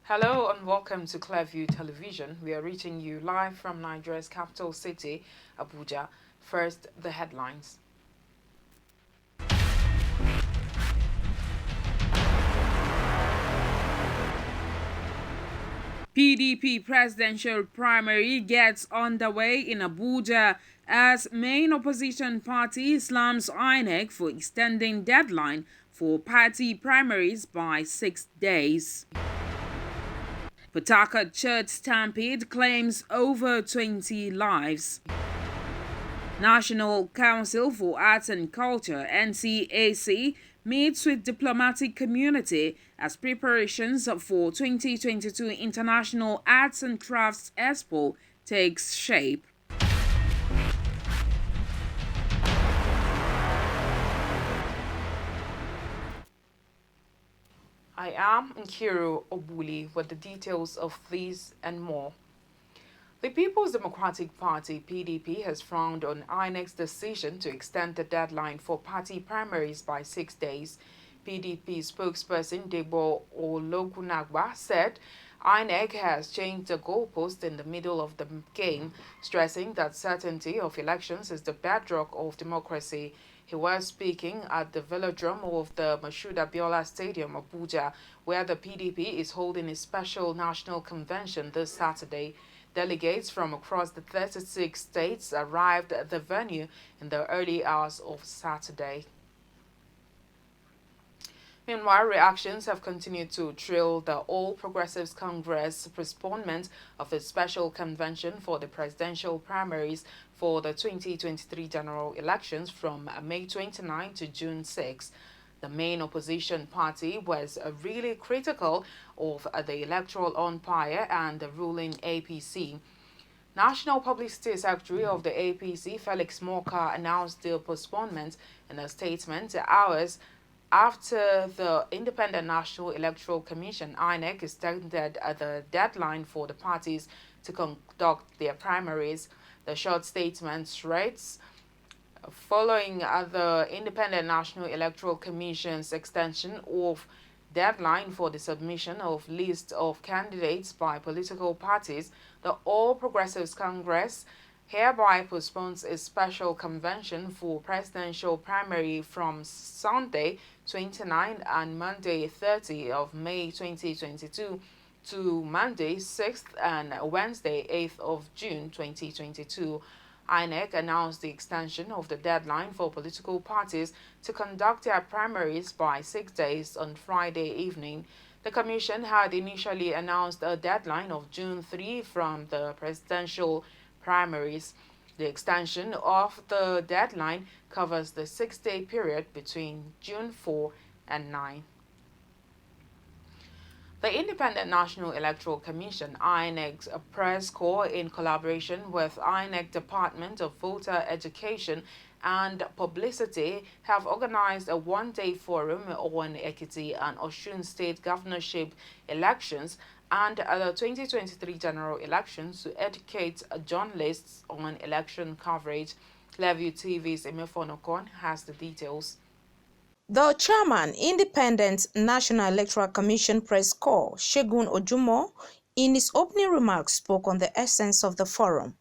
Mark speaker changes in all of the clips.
Speaker 1: Hello and welcome to Clearview Television. We are reaching you live from Nigeria's capital city, Abuja. First, the headlines. PDP presidential primary gets underway in Abuja as main opposition party slams INEC for extending deadline for party primaries by 6 days. Port church stampede claims over 20 lives. National Council for Arts and Culture (NCAC) meets with diplomatic community as preparations for 2022 International Arts and Crafts Expo takes shape. I am Nkiru Obuli with the details of these and more. The People's Democratic Party (PDP) has frowned on INEC's decision to extend the deadline for party primaries by 6 days. PDP spokesperson Debo Ologunagba said INEC has changed the goalpost in the middle of the game, stressing that certainty of elections is the bedrock of democracy. He was speaking at the velodrome of the Mashood Abiola Stadium, Abuja, where the PDP is holding a special national convention this Saturday. Delegates from across the 36 states arrived at the venue in the early hours of Saturday. Meanwhile, reactions have continued to trail the All Progressives Congress postponement of its special convention for the presidential primaries for the 2023 general elections from May 29 to June 6. The main opposition party was really critical of the electoral umpire and the ruling APC. National Publicity Secretary of the APC, Felix Morka, announced the postponement in a statement hours after the Independent National Electoral Commission (INEC) extended the deadline for the parties to conduct their primaries. The short statement reads, following the Independent National Electoral Commission's extension of deadline for the submission of lists of candidates by political parties, the All Progressives Congress hereby postpones its special convention for presidential primary from Sunday 29 and Monday 30 of May 2022 to Monday 6th and Wednesday 8th of June 2022. INEC announced the extension of the deadline for political parties to conduct their primaries by 6 days on Friday evening. The Commission had initially announced a deadline of June 3 from the presidential primaries. The extension of the deadline covers the 6-day period between June 4 and 9. The Independent National Electoral Commission (INEC's) press corps, in collaboration with INEC Department of Voter Education and Publicity, have organized a one-day forum on Ekiti and Osun state governorship elections and the 2023 general elections to educate journalists on election coverage. Clearview TV's Emefonokon has the details.
Speaker 2: The chairman, Independent National Electoral Commission Press Corps, Segun Ojumo, in his opening remarks spoke on the essence of the forum.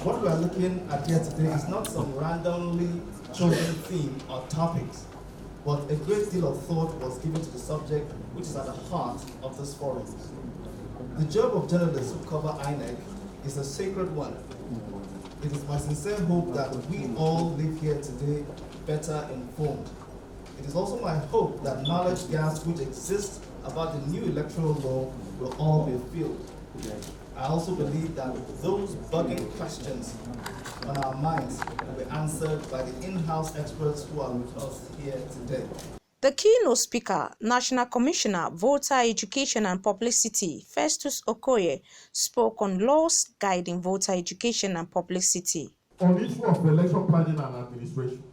Speaker 3: What we are looking at here today is not some randomly chosen theme or topics, but a great deal of thought was given to the subject which is at the heart of this forum. The job of journalists who cover INEC is a sacred one. It is my sincere hope that we all leave here today better informed. It is also my hope that knowledge gaps which exist about the new electoral law will all be filled. I also believe that those bugging questions on our minds will be answered by the in-house experts who are with us here today.
Speaker 2: The keynote speaker, National Commissioner, Voter Education and Publicity, Festus Okoye, spoke on laws guiding voter education and publicity.
Speaker 4: On the issue of election planning and administration,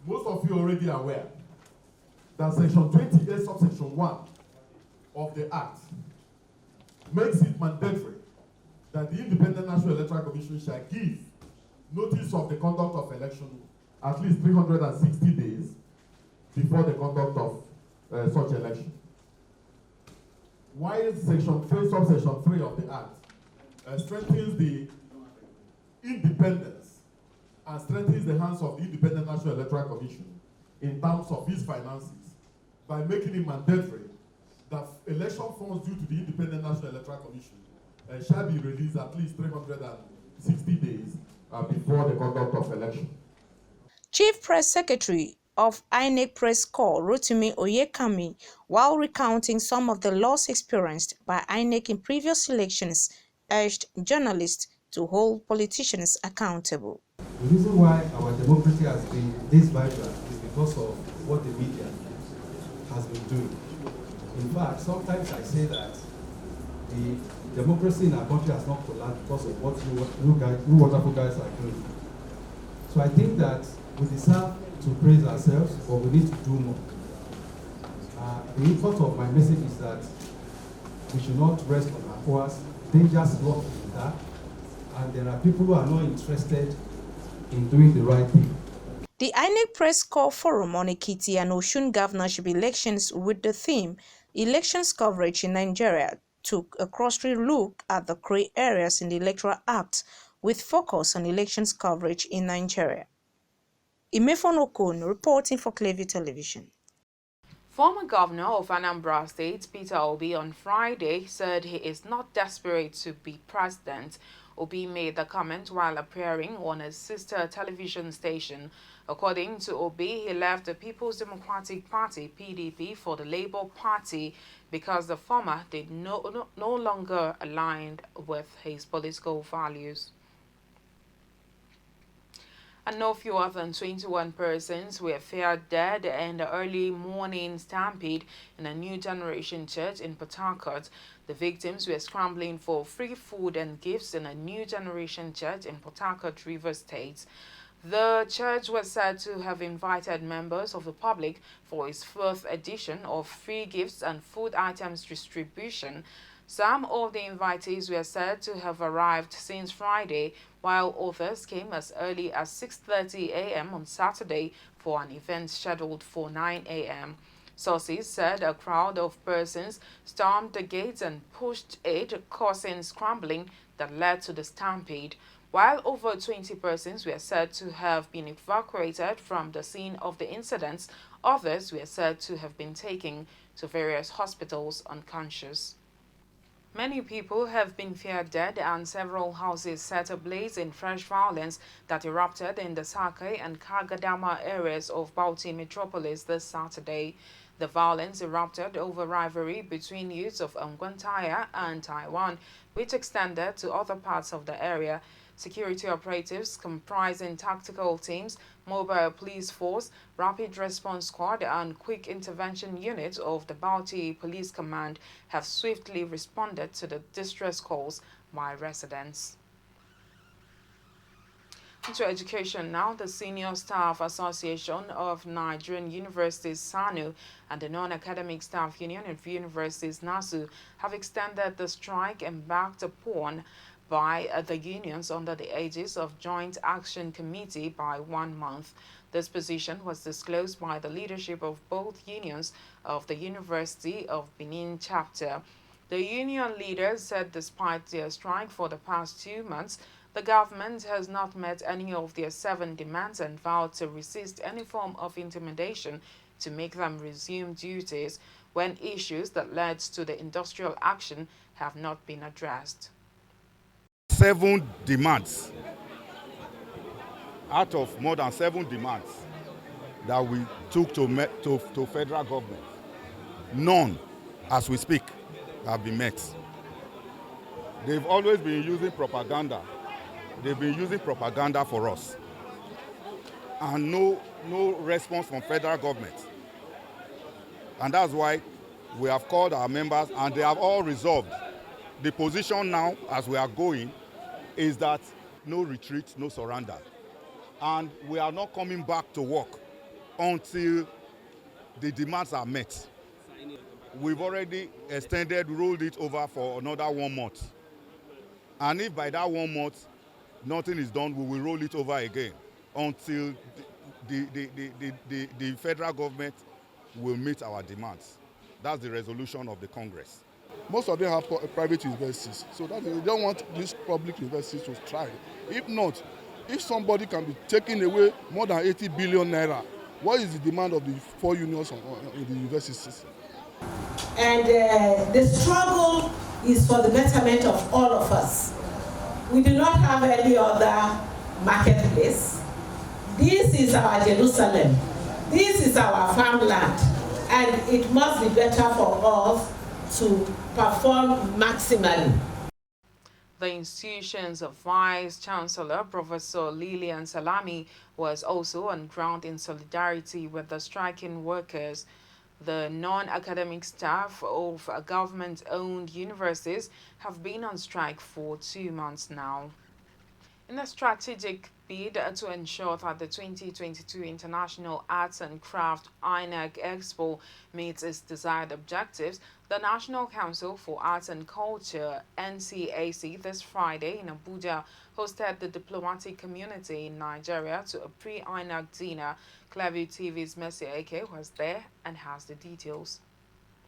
Speaker 4: most of you are already aware that Section 28, subsection 1 of the Act makes it mandatory that the Independent National Electoral Commission shall give notice of the conduct of election at least 360 days before the conduct of such election. while Section 3, Subsection 3 of the Act strengthens the independence and strengthens the hands of the Independent National Electoral Commission in terms of its finances by making it mandatory that election funds due to the Independent National Electoral Commission shall be released at least 360 days before the conduct of election.
Speaker 2: Chief Press Secretary of INEC Press Corps, Rotimi Oyekami, while recounting some of the loss experienced by INEC in previous elections, urged journalists to hold politicians accountable.
Speaker 5: The reason why our democracy has been this vibrant is because of what the media has been doing. In fact, sometimes I say that the democracy in our country has not collapsed because of what you wonderful guys are doing. So I think that we deserve to praise ourselves, but we need to do more. The import of my message is that we should not rest on our horse. Dangers lurk in that, and there are people who are not interested in doing the right thing.
Speaker 2: The INEC Press Corps Forum on Ekiti and Osun governorship elections with the theme Elections Coverage in Nigeria took a cursory look at the gray areas in the Electoral Act with focus on elections coverage in Nigeria. Imefon Okon reporting for Clearview Television.
Speaker 1: Former Governor of Anambra State, Peter Obi, on Friday said he is not desperate to be president. Obi made the comment while appearing on a sister television station. According to Obi, he left the People's Democratic Party, PDP, for the Labour Party because the former did no longer aligned with his political values. And no fewer than 21 persons were found dead in the early morning stampede in a New Generation church in Port Harcourt. The victims were scrambling for free food and gifts in a New Generation church in Port Harcourt, Rivers State. The church was said to have invited members of the public for its 4th edition of free gifts and food items distribution. Some of the invitees were said to have arrived since Friday, while others came as early as 6:30 a.m. on Saturday for an event scheduled for 9 a.m. Sources said a crowd of persons stormed the gates and pushed it, causing scrambling that led to the stampede. While over 20 persons were said to have been evacuated from the scene of the incidents, others were said to have been taken to various hospitals unconscious. Many people have been feared dead and several houses set ablaze in fresh violence that erupted in the Sakai and Kagadama areas of Bauchi metropolis this Saturday. The violence erupted over rivalry between youths of Ngwantaya and Taiwan, which extended to other parts of the area. Security operatives comprising tactical teams, mobile police force, rapid response squad, and quick intervention units of the Bauchi Police Command have swiftly responded to the distress calls by residents. To education now, the Senior Staff Association of Nigerian Universities, SANU, and the Non-Academic Staff Union of Universities, NASU, have extended the strike embarked upon by the unions under the aegis of Joint Action Committee by 1 month. This position was disclosed by the leadership of both unions of the University of Benin chapter. The union leaders said despite their strike for the past 2 months, the government has not met any of their 7 demands and vowed to resist any form of intimidation to make them resume duties when issues that led to the industrial action have not been addressed.
Speaker 6: 7 demands out of more than 7 demands that we took to federal government. None, as we speak, have been met. They've always been using propaganda. They've been using propaganda for us. And no response from federal government. And that's why we have called our members and they have all resolved. The position now, as we are going, is that no retreat, no surrender. And we are not coming back to work until the demands are met. We've already rolled it over for another 1 month. And if by that 1 month, nothing is done, we will roll it over again until the federal government will meet our demands. That's the resolution of the Congress. Most of them have private universities, so that they don't want these public universities to strike. If not, if somebody can be taking away more than 80 billion naira, what is the demand of the four unions in the universities?
Speaker 7: And the struggle is for the betterment of all of us. We do not have any other marketplace. This is our Jerusalem. This is our farmland. And it must be better for us to perform maximally.
Speaker 1: The institution's Vice-Chancellor, Professor Lilian Salami, was also on ground in solidarity with the striking workers. The non-academic staff of government-owned universities have been on strike for 2 months now. In a strategic bid to ensure that the 2022 International Arts and Craft INAC Expo meets its desired objectives, the National Council for Arts and Culture (NCAC) this Friday in Abuja hosted the diplomatic community in Nigeria to a pre-INAC dinner. Clearview TV's Mercy Eke was there and has the details.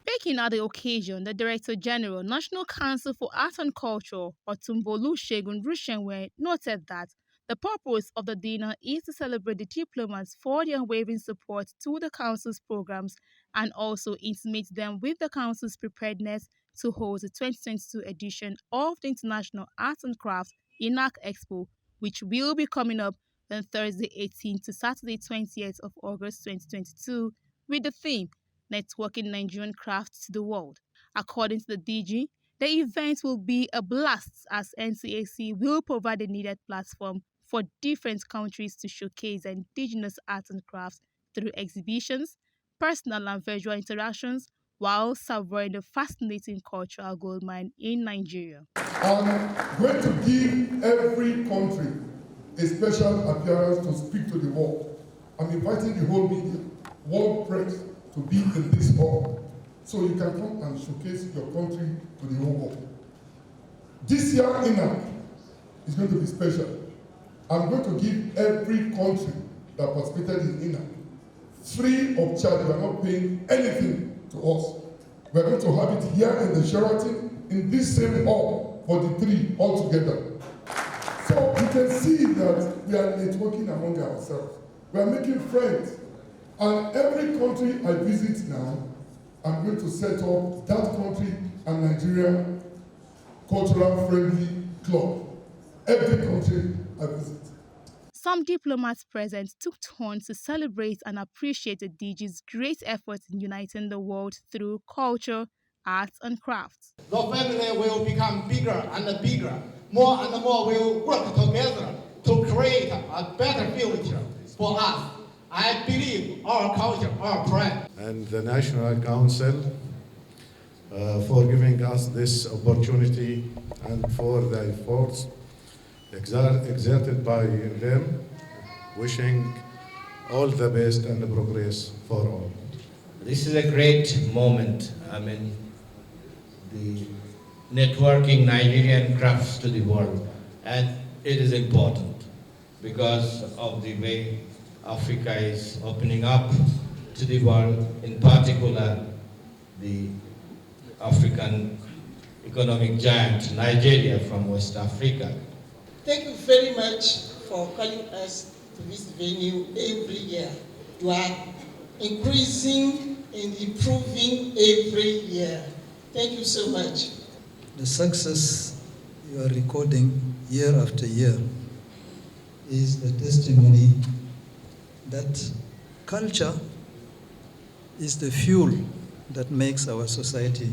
Speaker 8: Speaking at the occasion, the Director General, National Council for Art and Culture, Otumbolu Segun Rushenwe, noted that the purpose of the dinner is to celebrate the diplomats for their unwavering support to the Council's programs and also intimate them with the Council's preparedness to host the 2022 edition of the International Arts and Crafts INAC Expo, which will be coming up on Thursday 18th to Saturday 20th of August 2022 with the theme Networking Nigerian Crafts to the World. According to the DG, the event will be a blast as NCAC will provide a needed platform for different countries to showcase their indigenous arts and crafts through exhibitions, personal and virtual interactions, while savoring the fascinating cultural goldmine in Nigeria.
Speaker 4: I'm going to give every country a special appearance to speak to the world. I'm inviting the whole media, world press, to be in this hall, so you can come and showcase your country to the whole world. This year INAC is going to be special. I'm going to give every country that participated in INAC free of charge. We are not paying anything to us. We are going to have it here in the Sheraton, in this same hall, for the three all together. So you can see that we are networking among ourselves. We are making friends. And every country I visit now, I'm going to set up that country and Nigeria cultural friendly club. Every country I visit.
Speaker 8: Some diplomats present took turns to celebrate and appreciate the DG's great efforts in uniting the world through culture, arts, and crafts.
Speaker 9: The family will become bigger and bigger. More and more will work together to create a better future for us. I believe our culture, our pride.
Speaker 5: And the National Council for giving us this opportunity and for the efforts exerted by them, wishing all the best and progress for all.
Speaker 10: This is a great moment. I mean, the networking Nigerian crafts to the world, and it is important because of the way Africa is opening up to the world, in particular the African economic giant Nigeria from West Africa.
Speaker 11: Thank you very much for calling us to this venue every year. You are increasing and improving every year. Thank you so much.
Speaker 12: The success you are recording year after year is a testimony that culture is the fuel that makes our society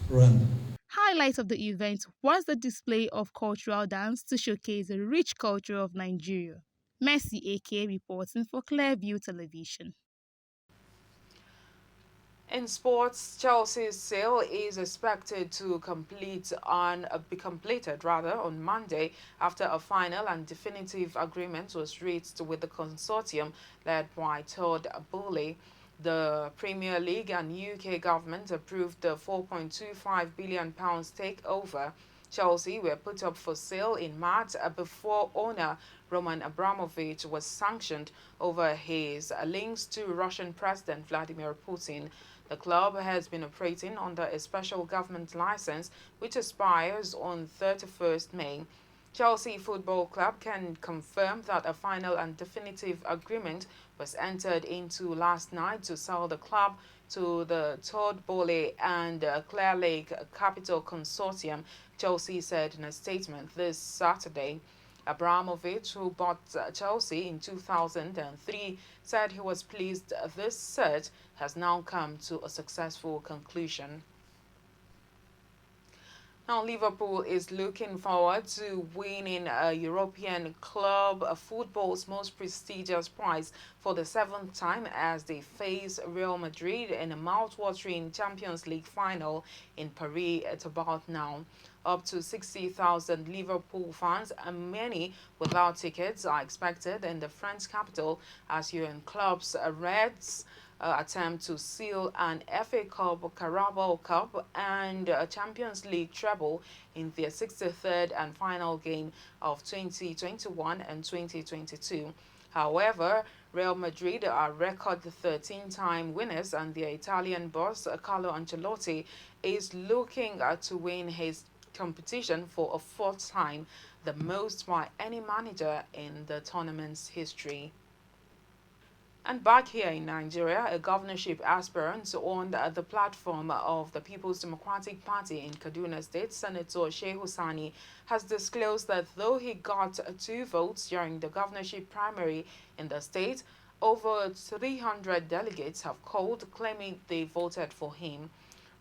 Speaker 12: run.
Speaker 8: Highlight of the event was the display of cultural dance to showcase the rich culture of Nigeria. Mercy AK reporting for Clearview Television.
Speaker 1: In sports, Chelsea's sale is expected to be completed on Monday after a final and definitive agreement was reached with the consortium led by Todd Boehly. The Premier League and UK government approved the £4.25 billion takeover. Chelsea were put up for sale in March before owner Roman Abramovich was sanctioned over his links to Russian President Vladimir Putin. The club has been operating under a special government license which expires on 31st May. Chelsea Football Club can confirm that a final and definitive agreement was entered into last night to sell the club to the Todd Boehly and Clear Lake Capital Consortium, Chelsea said in a statement this Saturday. Abramovich, who bought Chelsea in 2003, said he was pleased this search has now come to a successful conclusion. Now, Liverpool is looking forward to winning a European club football's most prestigious prize for the 7th time as they face Real Madrid in a mouth-watering Champions League final in Paris at about now. Up to 60,000 Liverpool fans and many without tickets are expected in the French capital as UN club's Reds attempt to seal an FA Cup, Carabao Cup and a Champions League treble in their 63rd and final game of 2021 and 2022. However, Real Madrid are record 13-time winners and their Italian boss, Carlo Ancelotti, is looking to win his competition for a 4th time, the most by any manager in the tournament's history. And back here in Nigeria, a governorship aspirant on the platform of the People's Democratic Party in Kaduna State, Senator Shehu Sani, has disclosed that though he got 2 votes during the governorship primary in the state, over 300 delegates have called claiming they voted for him.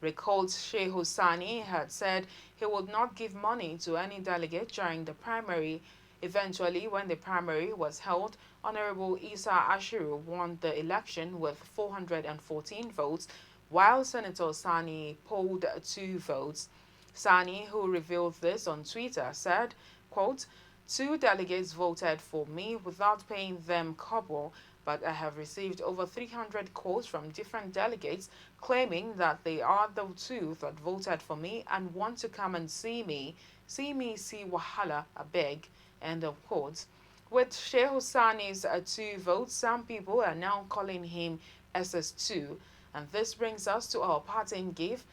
Speaker 1: Recalled Shehu Sani had said he would not give money to any delegate during the primary. Eventually, when the primary was held, Honorable Isa Ashiru won the election with 414 votes, while Senator Sani polled 2 votes. Sani, who revealed this on Twitter, said, quote, 2 delegates voted for me without paying them kobo, but I have received over 300 calls from different delegates claiming that they are the 2 that voted for me and want to come and see me. See me, see Wahala, I beg. End of quote. With Shehu Sani's 2 votes, some people are now calling him SS2. And this brings us to our parting gift.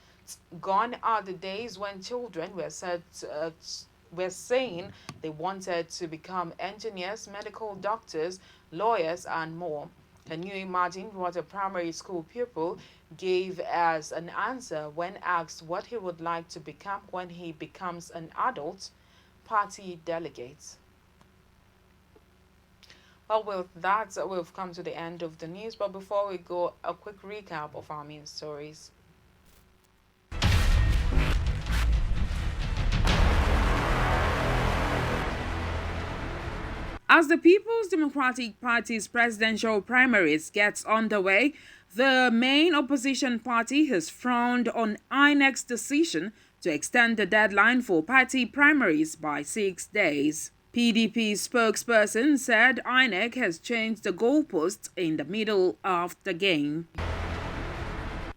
Speaker 1: Gone are the days when children were saying they wanted to become engineers, medical doctors, lawyers, and more. Can you imagine what a primary school pupil gave as an answer when asked what he would like to become when he becomes an adult? Party delegates. Well, with that, we've come to the end of the news. But before we go, a quick recap of our main stories. As the People's Democratic Party's presidential primaries gets underway, the main opposition party has frowned on INEC's decision to extend the deadline for party primaries by 6 days. PDP spokesperson said INEC has changed the goalposts in the middle of the game.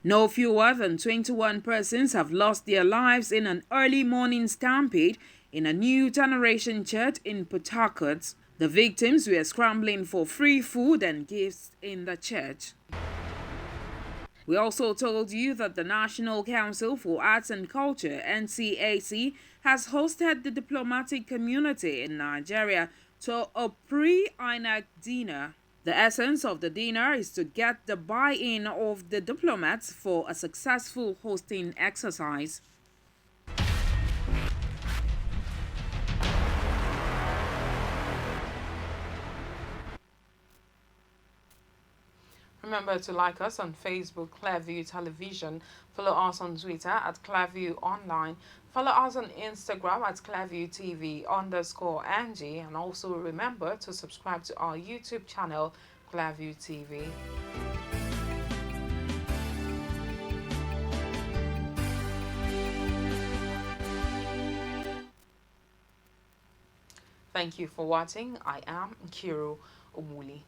Speaker 1: No fewer than 21 persons have lost their lives in an early morning stampede in a new generation church in Port Harcourt. The victims were scrambling for free food and gifts in the church. We also told you that the National Council for Arts and Culture, NCAC, has hosted the diplomatic community in Nigeria to a pre-INEC dinner. The essence of the dinner is to get the buy-in of the diplomats for a successful hosting exercise. Remember to like us on Facebook, Clearview Television. Follow us on Twitter at Clearview Online. Follow us on Instagram at Clearview TV_NG. And also remember to subscribe to our YouTube channel, Clearview TV. Thank you for watching. I am Nkiru Omuli.